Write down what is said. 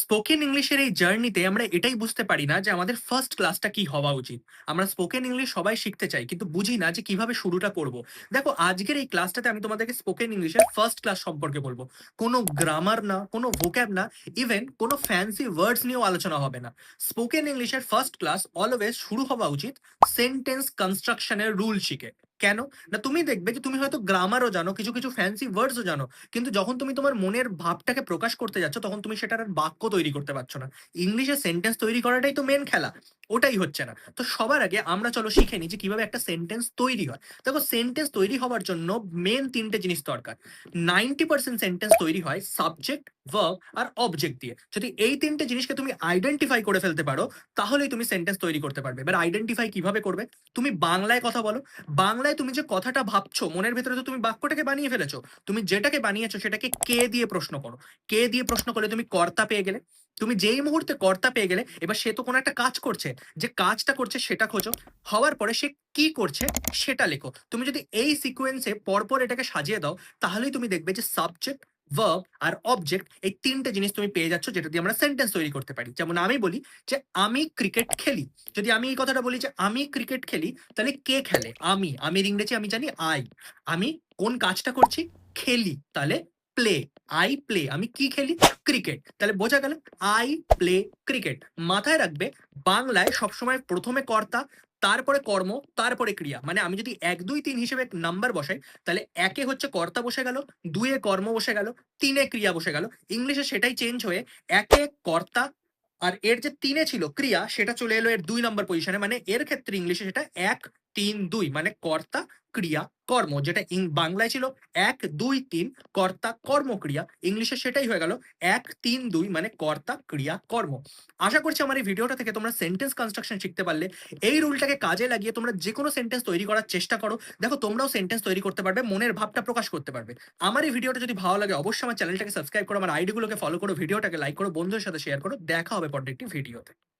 Spoken ইংলিশের এই জার্নিতে আমরা এটাই বুঝতে পারি না যে আমাদের ফার্স্ট ক্লাসটা কি হওয়া উচিত। আমরা স্পোকেন ইংলিশ সবাই শিখতে চাই কিন্তু বুঝি না যে কিভাবে শুরুটা করব। দেখো আজকের এই ক্লাসটাতে আমি তোমাদেরকে স্পোকেন ইংলিশের ফার্স্ট ক্লাস সম্পর্কে বলবো। কোনো গ্রামার না, কোনো ভোক্যাব না, ইভেন কোনো ফ্যান্সি ওয়ার্ডস নিয়েও আলোচনা হবে না। স্পোকেন ইংলিশের ফার্স্ট ক্লাস অলওয়েজ শুরু হওয়া উচিত সেন্টেন্স কনস্ট্রাকশনের রুল শিখে। কেন? না তুমি দেখবে যে তুমি হয়তো গ্রামারও জানো, কিছু কিছু ফ্যান্সি ওয়ার্ডসও জানো, কিন্তু যখন তুমি তোমার মনের ভাবটাকে প্রকাশ করতে যাচ্ছ তখন তুমি সেটার আর বাক্য তৈরি করতে পারছো না। ইংলিশে সেন্টেন্স তৈরি করাটাই তো মেন খেলা, ওটাই হচ্ছে না। তো সবার আগে আমরা চলো শিখে নিই যে কিভাবে একটা সেন্টেন্স তৈরি হয়। দেখো সেন্টেন্স তৈরি হওয়ার জন্য মেন তিনটে জিনিস দরকার। 90% সেন্টেন্স তৈরি হয় সাবজেক্ট, ভার্ব আর অবজেক্ট দিয়ে। যদি এই তিনটে জিনিসকে তুমি আইডেন্টিফাই করে ফেলতে পারো তাহলেই তুমি সেন্টেন্স তৈরি করতে পারবে। এবার আইডেন্টিফাই কিভাবে করবে? তুমি বাংলায় কথা বলো, বাংলায় তুমি যে কথাটা ভাবছো মনের ভেতরে তো তুমি বাক্যটাকে বানিয়ে ফেলেছো। তুমি যেটাকে বানিয়েছো সেটাকে কে দিয়ে প্রশ্ন করো। কে দিয়ে প্রশ্ন করলে তুমি কর্তা পেয়ে গেলে। তুমি যেই মুহূর্তে কর্তা পেয়ে গেলে এবার সে তো কোনো একটা কাজ করছে, যে কাজটা করছে সেটা খোঁজো। হওয়ার পরে সে কি করছে সেটা লেখো। তুমি যদি এই সিকোয়েন্সে পরপর এটাকে সাজিয়ে দাও তাহলেই তুমি দেখবে যে সাবজেক্ট, ভার্ব আর অবজেক্ট এই তিনটে জিনিস তুমি পেয়ে যাচ্ছ যেটা দিয়ে আমরা সেন্টেন্স তৈরি করতে পারি। যেমন আমি বলি যে আমি ক্রিকেট খেলি। যদি আমি এই কথাটা বলি যে আমি ক্রিকেট খেলি, তাহলে কে খেলে? আমি। আমির ইংরেজি আমি জানি আই। আমি কোন কাজটা করছি? খেলি, তাহলে প্লে। I play. আমি কি খেলি? ক্রিকেট। তাহলে বোঝা গেল আই প্লে ক্রিকেট। মাথায় রাখবে বাংলায় সবসময় প্রথমে কর্তা, তারপরে কর্ম, তারপরে ক্রিয়া। মানে আমি যদি 1 2 3 হিসেবে নাম্বার বসাই তাহলে একে হচ্ছে কর্তা বসে গেল, দুয়ে কর্ম বসে গেল, তিনে ক্রিয়া বসে গেল। ইংলিশে সেটাই চেঞ্জ হয়ে একে কর্তা আর এর যে তিনে ছিল ক্রিয়া সেটা চলে এলো এর 2 নম্বর পজিশনে। মানে এর ক্ষেত্রে ইংলিশে সেটা 1 3 2 মানে কর্তা ক্রিয়া কর্ম। যেটা বাংলায় ছিল 1 2 3 কর্তা কর্ম ক্রিয়া, ইংলিশে সেটাই হয়ে গেল 1 3 2 মানে কর্তা ক্রিয়া কর্ম। আশা করছি আমার এই ভিডিওটা থেকে তোমরা সেন্টেন্স কনস্ট্রাকশন শিখতে পারলে। এই রুলটাকে কাজে লাগিয়ে তোমরা যে কোনো সেন্টেন্স তৈরি করার চেষ্টা করো। দেখো তোমরাও সেন্টেন্স তৈরি করতে পারবে, মনের ভাবটা প্রকাশ করতে পারবে। আমার এই ভিডিওটা যদি ভালো লাগে অবশ্যই আমার চ্যানেলটাকে সাবস্ক্রাইব করো, আমার আইডিগুলোকে ফলো করো, ভিডিওটাকে লাইক করো, বন্ধুদের সাথে শেয়ার করো। দেখা হবে পরের একটি ভিডিওতে।